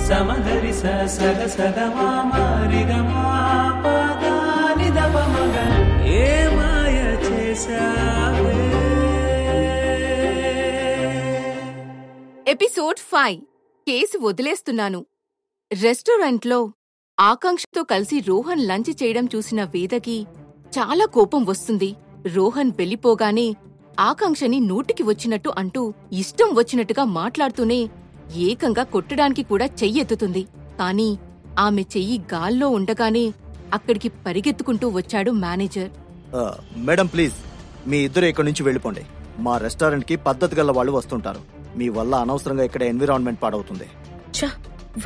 సమగరి సగ సగమారిగమా పదాని దపమగ ఏ మాయ చేసావే. Episode 5 case వదిలేస్తున్నాను. రెస్టారెంట్లో ఆకాంక్షతో కలిసి రోహన్ లంచ్ చేయడం చూసిన వేదకి చాలా కోపం వస్తుంది. రోహన్ వెళ్ళిపోగానే ఆకాంక్షని నోటికి వచ్చినట్టు అంటూ ఇష్టం వచ్చినట్టుగా మాట్లాడుతూనే ఏకంగా కొట్టడానికి కూడా చెయ్యెత్తుతుంది. కాని ఆమె చెయ్యి గాల్లో ఉండగానే అక్కడికి పరిగెత్తుకుంటూ వచ్చాడు మేనేజర్. మేడం ప్లీజ్, మీ ఇద్దరు ఇక్కడి నుంచి వెళ్ళిపోండి. మా రెస్టారెంట్ కి పద్ధతి గల వాళ్ళు వస్తుంటారు. మీ వల్ల అనవసరంగా ఇక్కడ ఎన్విరాన్మెంట్ పాడవుతుంది.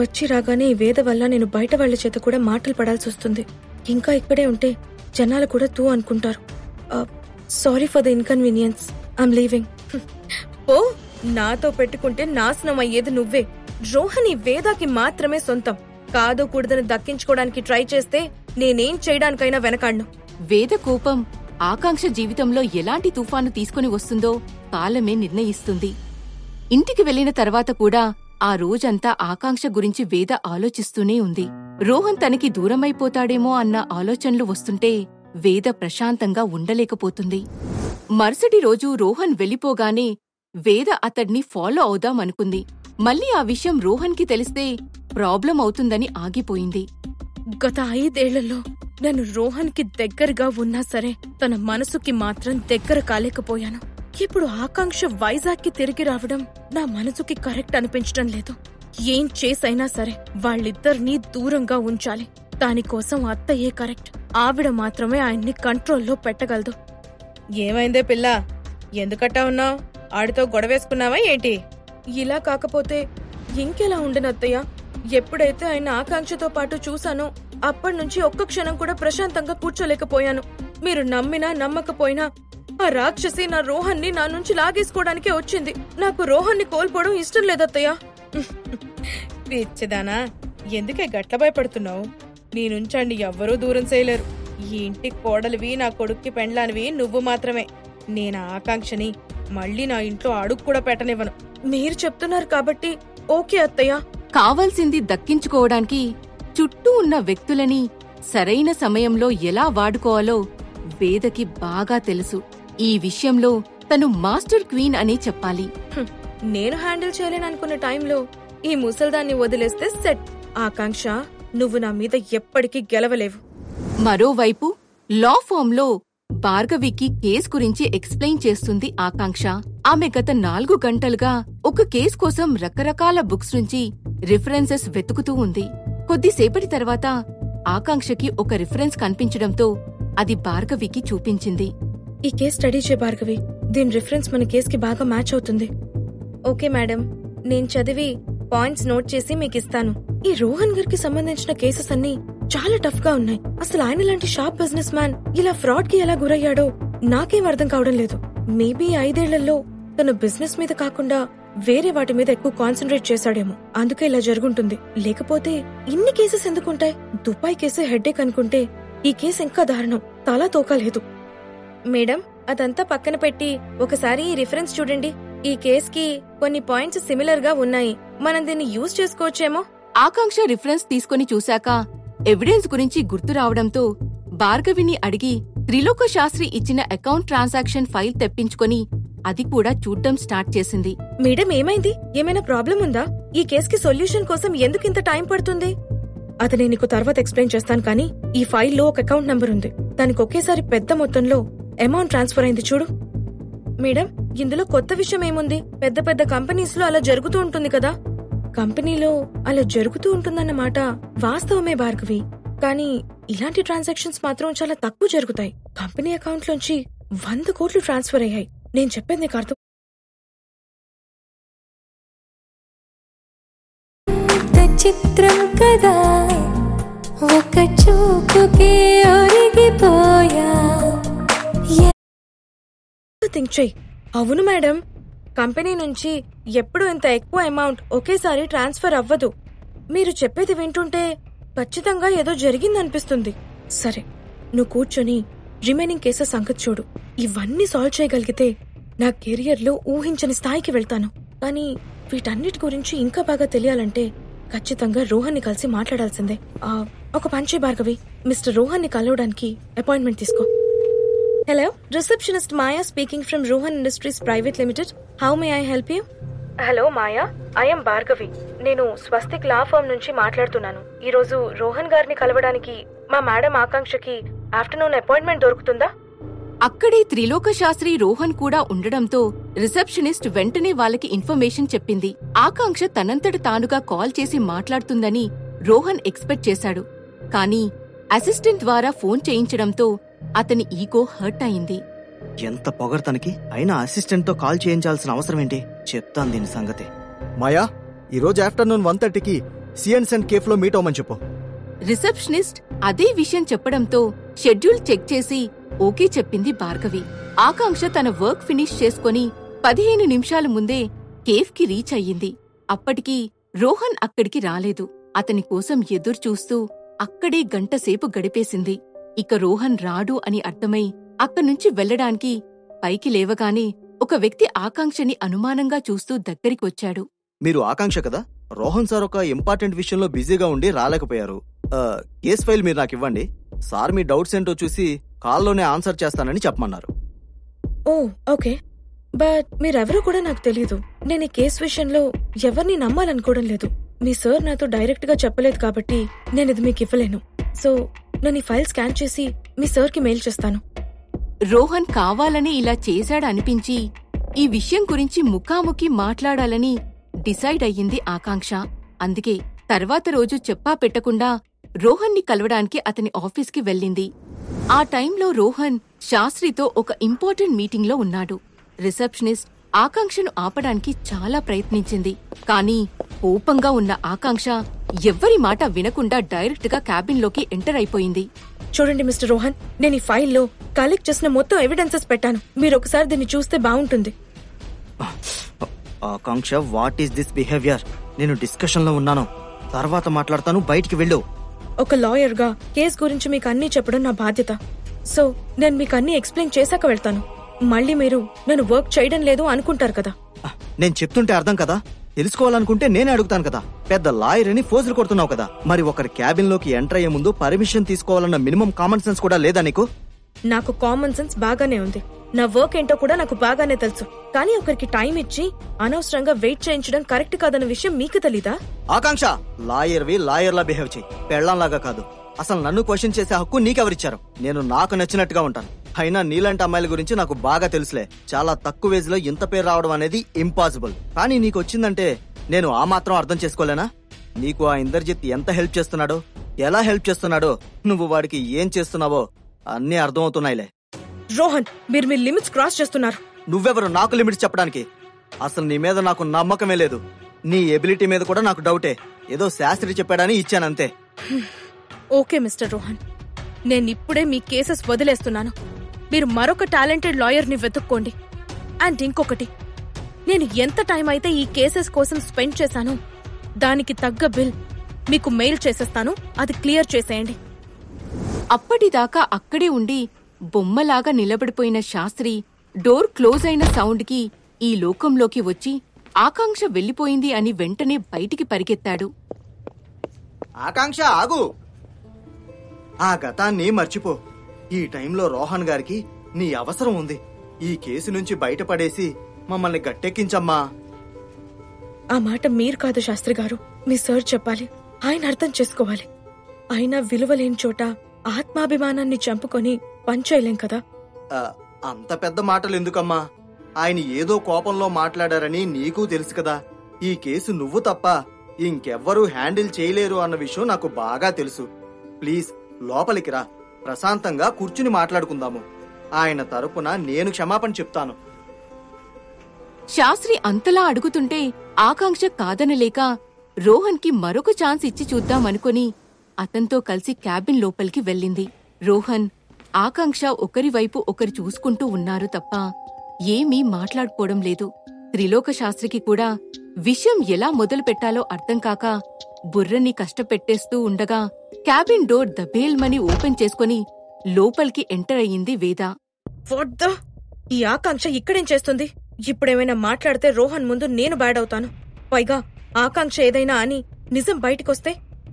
వచ్చి రాగానే ఈ వేద వల్ల నేను బయట వాళ్ల చేత కూడా మాటలు పడాల్సి వస్తుంది. ఇంకా ఇక్కడే ఉంటే జనాలు కూడా తూ అనుకుంటారు. Sorry for the inconvenience, I'm leaving. ఓ, నాతో పెట్టుకుంటే నాశనం అయ్యేది నువ్వే. రోహన్ ఈ వేదాకి మాత్రమే సొంతం. కాదో కూడదని దక్కించుకోవడానికి ట్రై చేస్తే నేనేం చేయడానికైనా వెనకాడ్ను. వేద కోపం ఆకాంక్ష జీవితంలో ఎలాంటి తుఫాను తీసుకుని వస్తుందో కాలమే నిర్ణయిస్తుంది. ఇంటికి వెళ్లిన తర్వాత కూడా ఆ రోజంతా ఆకాంక్ష గురించి వేద ఆలోచిస్తూనే ఉంది. రోహన్ తనకి దూరమైపోతాడేమో అన్న ఆలోచనలు వస్తుంటే వేద ప్రశాంతంగా ఉండలేకపోతుంది. మరుసటి రోజు రోహన్ వెళ్ళిపోగానే వేద అతడ్ని ఫాలో అవుదామనుకుంది. మళ్ళీ ఆ విషయం రోహన్కి తెలిస్తే ప్రాబ్లం అవుతుందని ఆగిపోయింది. గత 5 ఏళ్లలో నేను రోహన్ కి దగ్గరగా ఉన్నా సరే తన మనసుకి మాత్రం దగ్గర కాలేకపోయాను. ఇప్పుడు ఆకాంక్ష వైజాగ్ కి తిరిగి రావడం నా మనసుకి కరెక్ట్ అనిపించడం లేదు. ఏం చేసైనా సరే వాళ్ళిద్దరినీ దూరంగా ఉంచాలి. దానికోసం అత్తయ్యే కరెక్ట్. ఆవిడ మాత్రమే ఆయన్ని కంట్రోల్లో పెట్టగలదు. ఏమైందే పిల్ల, ఎందుకట్టా ఉన్నావు? ఆడితో గొడవేసుకున్నావా ఏంటి? ఇలా కాకపోతే ఇంకెలా ఉండనత్తయ్య. ఎప్పుడైతే ఆయన ఆకాంక్షతో పాటు చూశానో అప్పటినుంచి ఒక్క క్షణం కూడా ప్రశాంతంగా కూర్చోలేకపోయాను. మీరు నమ్మినా నమ్మకపోయినా ఆ రాక్షసి నా రోహన్ని నా నుంచి లాగేసుకోవడానికే వచ్చింది. నాకు రోహన్ని కోల్పోవడం ఇష్టం లేదత్తయ్య. పిచ్చిదానా, ఎందుకే గట్ల భయపడుతున్నావు? నీ నుంచండి ఎవ్వరూ దూరం చేయలేరు. ఈ ఇంటి కోడలివి, నా కొడుక్కి పెండ్లానివి నువ్వు మాత్రమే. నేను ఆకాంక్షని మళ్ళీ నా ఇంట్లో అడుగు కూడా పెట్టనివ్వను. మీరు చెప్తున్నారు కాబట్టి ఓకే అత్తయ్య. కావాల్సింది దక్కించుకోవడానికి చుట్టూ ఉన్న వ్యక్తులని సరైన సమయంలో ఎలా వాడుకోవాలో వేదకి బాగా తెలుసు. ఈ విషయంలో తను మాస్టర్ క్వీన్ అనే చెప్పాలి. నేను హ్యాండిల్ చేయలేననుకున్న టైంలో ఈ ముసల్దాన్ని వదిలేస్తే సెట్. ఆకాంక్ష, నువ్వు నా మీద ఎప్పటికీ గెలవలేవు. మరోవైపు లా ఫామ్లో భార్గవికి కేస్ గురించి ఎక్స్ప్లెయిన్ చేస్తుంది ఆకాంక్ష. ఆమె గత 4 గంటలుగా ఒక కేస్ కోసం రకరకాల బుక్స్ నుంచి రిఫరెన్సెస్ వెతుకుతూ ఉంది. కొద్దిసేపటి తర్వాత ఆకాంక్షకి ఒక రిఫరెన్స్ కనిపించడంతో అది భార్గవికి చూపించింది. ఈ కేస్ స్టడీ చే భార్గవి. దీని రిఫరెన్స్ మన కేసుకి బాగా మ్యాచ్ అవుతుంది. ఓకే మేడం, నేను చదివి పాయింట్స్ నోట్ చేసి మీకిస్తాను. ఈ రోహన్ గారికి సంబంధించిన కేసెస్ అన్ని చాలా టఫ్ గా ఉన్నాయి. అసలు ఆయన లాంటి షార్ప్ బిజినెస్ మ్యాన్ ఇలా ఫ్రాడ్ కి ఎలా గురయ్యాడో నాకేం అర్థం కావడం లేదు. మేబీ 5 ఏళ్లలో తన బిజినెస్ మీద కాకుండా వేరే వాటి మీద ఎక్కువ కాన్సన్ట్రేట్ చేశాడేమో, అందుకే ఇలా జరుగుంటుంది. లేకపోతే ఇన్ని కేసెస్ ఎందుకుంటాయి? దుబాయ్ కేసు హెడ్ఏక్ అనుకుంటే ఈ కేసు ఇంకా దారుణం, తలా తోకాలేదు. మేడం, అదంతా పక్కన పెట్టి ఒకసారి ఈ రిఫరెన్స్ చూడండి. ఈ కేసుకి కొన్ని పాయింట్స్ సిమిలర్ గా ఉన్నాయి. మనం దీన్ని యూజ్ చేసుకోవచ్చేమో. ఆకాంక్ష రిఫరెన్స్ తీసుకుని చూశాక ఎవిడెన్స్ గురించి గుర్తు రావడంతో భార్గవిని అడిగి త్రిలోక శాస్త్రి ఇచ్చిన అకౌంట్ ట్రాన్సాక్షన్ ఫైల్ తెప్పించుకొని అది కూడా చూడ్డం స్టార్ట్ చేసింది. మేడం, ఏమైంది? ఏమైనా ప్రాబ్లం ఉందా? ఈ కేసుకి సొల్యూషన్ కోసం ఎందుకింత టైం పడుతుంది? అది నేను నీకు తర్వాత ఎక్స్ప్లెయిన్ చేస్తాను. కానీ ఈ ఫైల్లో ఒక అకౌంట్ నంబర్ ఉంది. దానికి ఒకేసారి పెద్ద మొత్తంలో అమౌంట్ ట్రాన్స్ఫర్ అయింది చూడు. మేడం, ఇందులో కొత్త విషయం ఏముంది? పెద్ద పెద్ద కంపెనీస్ లో అలా జరుగుతూ ఉంటుంది కదా. కంపెనీలో అలా జరుగుతూ ఉంటుందన్నమాట వాస్తవమే భార్గవి. కానీ ఇలాంటి ట్రాన్సాక్షన్స్ మాత్రం చాలా తక్కువ జరుగుతాయి. కంపెనీ అకౌంట్ లోంచి 100 కోట్లు ట్రాన్స్ఫర్ అయ్యాయి. నేను చెప్పేది నీకు అర్థం? చిత్రం కదా, ఒక చూపుకే ఒరిగిపోయా. థింక్ చెయ్. అవును మేడం, కంపెనీ నుంచి ఎప్పుడు ఇంత ఎక్కువ అమౌంట్ ఒకేసారి ట్రాన్స్ఫర్ అవ్వదు. మీరు చెప్పేది వింటుంటే ఖచ్చితంగా ఏదో జరిగిందనిపిస్తుంది. సరే, నువ్వు కూర్చొని రిమైనింగ్ కేసెస్ సంగతి చూడు. ఇవన్నీ సాల్వ్ చేయగలిగితే నా కెరియర్ లో ఊహించని స్థాయికి వెళ్తాను. కానీ వీటన్నిటి గురించి ఇంకా బాగా తెలియాలంటే ఖచ్చితంగా రోహన్ని కలిసి మాట్లాడాల్సిందే. ఒక పంచే భార్గవి, మిస్టర్ రోహన్ని కలవడానికి అపాయింట్మెంట్ తీసుకో. Hello, receptionist Maya speaking from Rohan industries private limited. How may I help you? Hello Maya, I'm Bhargavi. నేను స్వస్తిక్ లా ఫర్మ్ నుంచి మాట్లాడుతున్నాను. ఈ రోజు రోహన్ గారిని కలవడానికి మా మేడం ఆకాంక్షకి ఆఫ్టర్నూన్ అపాయింట్మెంట్ దొరుకుతుందా? అక్కడే త్రిలోక శాస్త్రి రోహన్ కూడా ఉండడంతో రిసెప్షనిస్ట్ వెంటనే వాళ్ళకి ఇన్ఫర్మేషన్ చెప్పింది. ఆకాంక్ష తనంతట తానుగా కాల్ చేసి మాట్లాడుతుందని రోహన్ ఎక్స్పెక్ట్ చేశాడు. కానీ అసిస్టెంట్ ద్వారా ఫోన్ చేయించడంతో అతని ఈగో హర్ట్ అయింది. ఎంత పొగరు అయినా అసిస్టెంట్ తో కాల్ చేయించాల్సిన అవసరం ఏంటి? చెప్తాను దీని సంగతి. మాయా, ఈరోజు ఆఫ్టర్నూన్ 1:30కి సిఎన్సెన్ కేఫ్ లో మీట్ అవ్వమని చెప్పు. రిసెప్షనిస్ట్ అదే విషయం చెప్పడంతో షెడ్యూల్ చెక్ చేసి ఓకే చెప్పింది భార్గవి. ఆకాంక్ష తన వర్క్ ఫినిష్ చేసుకుని 15 నిమిషాల ముందే కేఫ్ కి రీచ్ అయ్యింది. అప్పటికి రోహన్ అక్కడికి రాలేదు. అతని కోసం ఎదురుచూస్తూ అక్కడే గంటసేపు గడిపేసింది. ఇక రోహన్ రాడు అని అర్థమై అక్కడ్నుంచి వెళ్లడానికి పైకి లేవగానే ఒక వ్యక్తి ఆకాంక్షని అనుమానంగా చూస్తూ దగ్గరికొచ్చాడు. మీరు ఆకాంక్ష కదా? రోహన్ సార్ ఒక ఇంపార్టెంట్ విషయంలో బిజీగా ఉండి రాలేకపోయారు. కేస్ ఫైల్ మీరు నాకు ఇవ్వండి. సార్ మీ డౌట్స్ ఏంటో చూసి కాల్లోనే ఆన్సర్ చేస్తానని చెప్పమన్నారు. ఓ ఓకే, బట్ మీరెవరో కూడా నాకు తెలీదు. నేను ఈ కేసు విషయంలో ఎవరిని నమ్మాలనుకోవడం లేదు. మీ సార్ నాతో డైరెక్ట్ గా చెప్పలేదు కాబట్టి నేను ఇది మీకు ఇవ్వలేను. సో నేను ఈ ఫైల్ స్కాన్ చేసి మీ సార్కి మెయిల్ చేస్తాను. రోహన్ కావాలని ఇలా చేశాడనిపించి ఈ విషయం గురించి ముఖాముఖి మాట్లాడాలని డిసైడ్ అయ్యింది ఆకాంక్ష. అందుకే తర్వాత రోజు చెప్పా పెట్టకుండా రోహన్ని కలవడానికి అతని ఆఫీస్కి వెళ్ళింది. ఆ టైంలో రోహన్ శాస్త్రితో ఒక ఇంపార్టెంట్ మీటింగ్లో ఉన్నాడు. రిసెప్షనిస్ట్ ఆకాంక్షను ఆపడానికి చాలా ప్రయత్నించింది. కానీ కోపంగా ఉన్న ఆకాంక్ష ఎవ్వరి మాట వినకుండా డైరెక్ట్ గా క్యాబిన్లోకి ఎంటర్ అయిపోయింది. చూడండి మిస్టర్ రోహన్, నేను ఈ ఫైల్లో కలెక్ట్ చేసిన మొత్తం ఎవిడెన్సెస్ పెట్టాను. మీరు ఒకసారి దీన్ని చూస్తే బాగుంటుంది. ఆకాంక్ష, వాట్ ఈస్ దిస్ బిహేవియర్? నేను డిస్కషన్ లో ఉన్నాను, తర్వాత మాట్లాడతాను, బయటికి వెళ్ళు. ఒక లాయర్ గా కేస్ గురించి మీకు అన్నీ చెప్పడం నా బాధ్యత. సో నేను మీకు అన్నీ ఎక్స్ప్లెయిన్ చేశాక వెళ్తాను. మళ్ళీ మీరు నేను వర్క్ చేయడం లేదు అనుకుంటారు కదా. నేను చెప్తుంటే అర్థం కదా? తెలుసుకోవాలనుకుంటే నేనే అడుగుతాను కదా. పెద్ద లాయర్ అని ఫోజులు కొడుతున్నావు కదా. మరి ఒకరి క్యాబిన్ లోకి ఎంటర్ అయ్యే ముందు పర్మిషన్ తీసుకోవాలన్న మినిమం కామన్ సెన్స్ కూడా లేదా నీకు? నాకు కామన్ సెన్స్ బాగానే ఉంది. నా వర్క్ ఏంటో కూడా నాకు బాగానే తెలుసు. కానీ ఒకరికి టైం ఇచ్చి అనవసరంగా వెయిట్ చేయించడం కరెక్ట్ కాదన్న విషయం మీకు తెలీదా? ఆకాంక్ష, లాయర్వి లాయర్లా బిహేవ్ చేయి, పెళ్లంలాగా కాదు. అసలు నన్ను క్వశ్చన్ చేసే హక్కు నీకెవరిచ్చారు? నేను నాకు నచ్చినట్టుగా ఉంటాను. అయినా నీలాంటి అమ్మాయిల గురించి నాకు బాగా తెలుసులే. చాలా తక్కువ ఏజ్ లో ఇంత పేరు రావడం అనేది ఇంపాసిబుల్. కానీ నీకు వచ్చిందంటే నేను ఆ మాత్రం అర్థం చేసుకోలేనా? నీకు ఆ ఇంద్రజిత్ ఎంత హెల్ప్ చేస్తున్నాడో, ఎలా హెల్ప్ చేస్తున్నాడో, నువ్వు వాడికి ఏం చేస్తున్నావో అన్నీ అర్థమవుతున్నాయిలే. రోహన్, మీరు మీ లిమిట్స్ క్రాస్ చేస్తున్నారు. నువ్వెవరు నాకు లిమిట్స్ చెప్పడానికి? అసలు నీ మీద నాకు నమ్మకమే లేదు. నీ ఎబిలిటీ మీద కూడా నాకు డౌటే. ఏదో శాస్త్రి చెప్పాడని ఇచ్చానంతే. ఓకే మిస్టర్ రోహన్, నేనిప్పుడే మీ కేసెస్ వదిలేస్తున్నాను. మీరు మరొక టాలెంటెడ్ లాయర్ని వెతుక్కోండి. అండ్ ఇంకొకటి, నేను ఎంత టైం అయితే ఈ కేసెస్ కోసం స్పెండ్ చేశానో దానికి తగ్గ బిల్ మీకు మెయిల్ చేసేస్తాను. అది క్లియర్ చేసేయండి. అప్పటిదాకా అక్కడే ఉండి బొమ్మలాగా నిలబడిపోయిన శాస్త్రి డోర్ క్లోజ్ అయిన సౌండ్కి ఈ లోకంలోకి వచ్చి ఆకాంక్ష వెళ్లిపోయింది అని వెంటనే బయటికి పరిగెత్తాడు. ఆకాంక్ష, ఆగు. ఆ గతాన్ని మర్చిపో. ఈ టైంలో రోహన్ గారికి నీ అవసరం ఉంది. ఈ కేసు నుంచి బయటపడేసి మమ్మల్ని గట్టెక్కించమ్మా. ఆ మాట మీరు కాదు శాస్త్రి గారు, మీ సార్ చెప్పాలి. ఆయన అర్థం చేసుకోవాలి. ఆయన విలువలేని చోట ఆత్మాభిమానాన్ని చంపుకొని పనిచేయలేం కదా. అంత పెద్ద మాటలు ఎందుకమ్మా? ఆయన ఏదో కోపంలో మాట్లాడారని నీకు తెలుసు కదా. ఈ కేసు నువ్వు తప్ప ఇంకెవ్వరూ హ్యాండిల్ చేయలేరు అన్న విషయం నాకు బాగా తెలుసు. ప్లీజ్ లోపలికి రా, ప్రశాంతంగా కూర్చుని మాట్లాడుకుందాము. ఆయన తరపున నేను క్షమాపణ చెప్తాను. శాస్త్రి అంతలా అడుగుతుంటే ఆకాంక్ష కాదనలేక రోహన్కి మరొక ఛాన్స్ ఇచ్చి చూద్దామనుకుని అతనితో కలిసి క్యాబిన్ లోపలికి వెళ్ళింది. రోహన్, ఆకాంక్ష ఒకరివైపు ఒకరు చూసుకుంటూ ఉన్నారు తప్ప ఏమీ మాట్లాడుకోవడం లేదు. త్రిలోక శాస్త్రికి కూడా విషయం ఎలా మొదలు పెట్టాలో అర్థం కాక బుర్రని కష్టపెట్టేస్తూ ఉండగా క్యాబిన్ డోర్ దబేల్మని ఓపెన్ చేసుకుని లోపలికి ఎంటర్ అయ్యింది వేద. ఈ ఆకాంక్ష ఇక్కడేం చేస్తుంది? ఇప్పుడేమైనా మాట్లాడితే రోహన్ ముందు నేను బ్యాడ్ అవుతాను. పైగా ఆకాంక్ష ఏదైనా అని నిజం బయటకొస్తే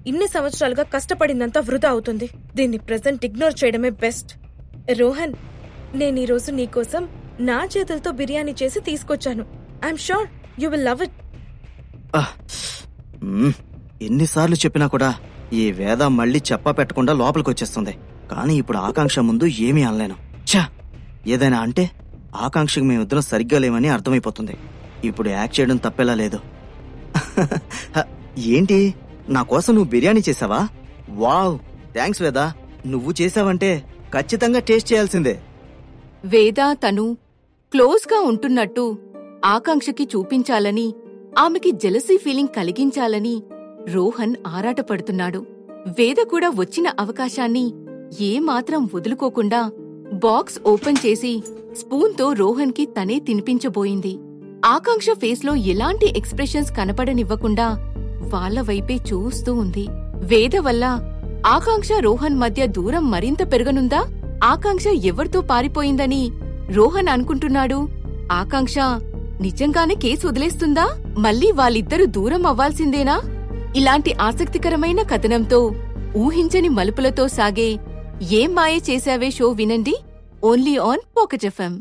ఇన్ని సంవత్సరాలుగా కష్టపడిందంతా వృధా అవుతుంది. దీన్ని ప్రెజెంట్ ఇగ్నోర్ చేయడమే బెస్ట్. రోహన్, నేనీరోజు నీకోసం నా చేతులతో బిర్యానీ చేసి తీసుకొచ్చాను. I'm sure you will love it. ఎన్నిసార్లు చెప్పినా కూడా ఈ వేద మళ్ళీ చెప్పా పెట్టకుండా లోపలికి వచ్చేస్తుంది. కానీ ఇప్పుడు ఆకాంక్ష ముందు ఏమీ అనలేను. ఛా, ఏదైనా అంటే ఆకాంక్షకి మేమిద్దరం సరిగ్గా లేమని అర్థమైపోతుంది. ఇప్పుడు యాక్ట్ చేయడం తప్పేలా లేదు. ఏంటి, నా కోసం నువ్వు బిర్యానీ చేసావా? వావ్, థ్యాంక్స్ వేద. నువ్వు చేసావంటే ఖచ్చితంగా టేస్ట్ చేయాల్సిందే. వేద తను క్లోజ్గా ఉంటున్నట్టు ఆకాంక్షకి చూపించాలని, ఆమెకి జెలసీ ఫీలింగ్ కలిగించాలని రోహన్ ఆరాటపడుతున్నాడు. వేద కూడా వచ్చిన అవకాశాన్ని ఏమాత్రం వదులుకోకుండా బాక్స్ ఓపెన్ చేసి స్పూన్తో రోహన్కి తనే తినిపించబోయింది. ఆకాంక్ష ఫేస్లో ఎలాంటి ఎక్స్ప్రెషన్స్ కనపడనివ్వకుండా వాళ్ళ వైపే చూస్తూ ఉంది. వేద వల్ల ఆకాంక్ష రోహన్ మధ్య దూరం మరింత పెరగనుందా? ఆకాంక్ష ఎవరితో పారిపోయిందని రోహన్ అనుకుంటున్నాడు? ఆకాంక్ష నిజంగానే కేసు వదిలేస్తుందా? మళ్ళీ వాళ్ళిద్దరూ దూరం అవ్వాల్సిందేనా? ఇలాంటి ఆసక్తికరమైన కథనంతో ఊహించని మలుపులతో సాగే ఏం మాయ చేశావే షో వినండి, ఓన్లీ ఆన్ పాకెట్ ఎఫ్ఎం.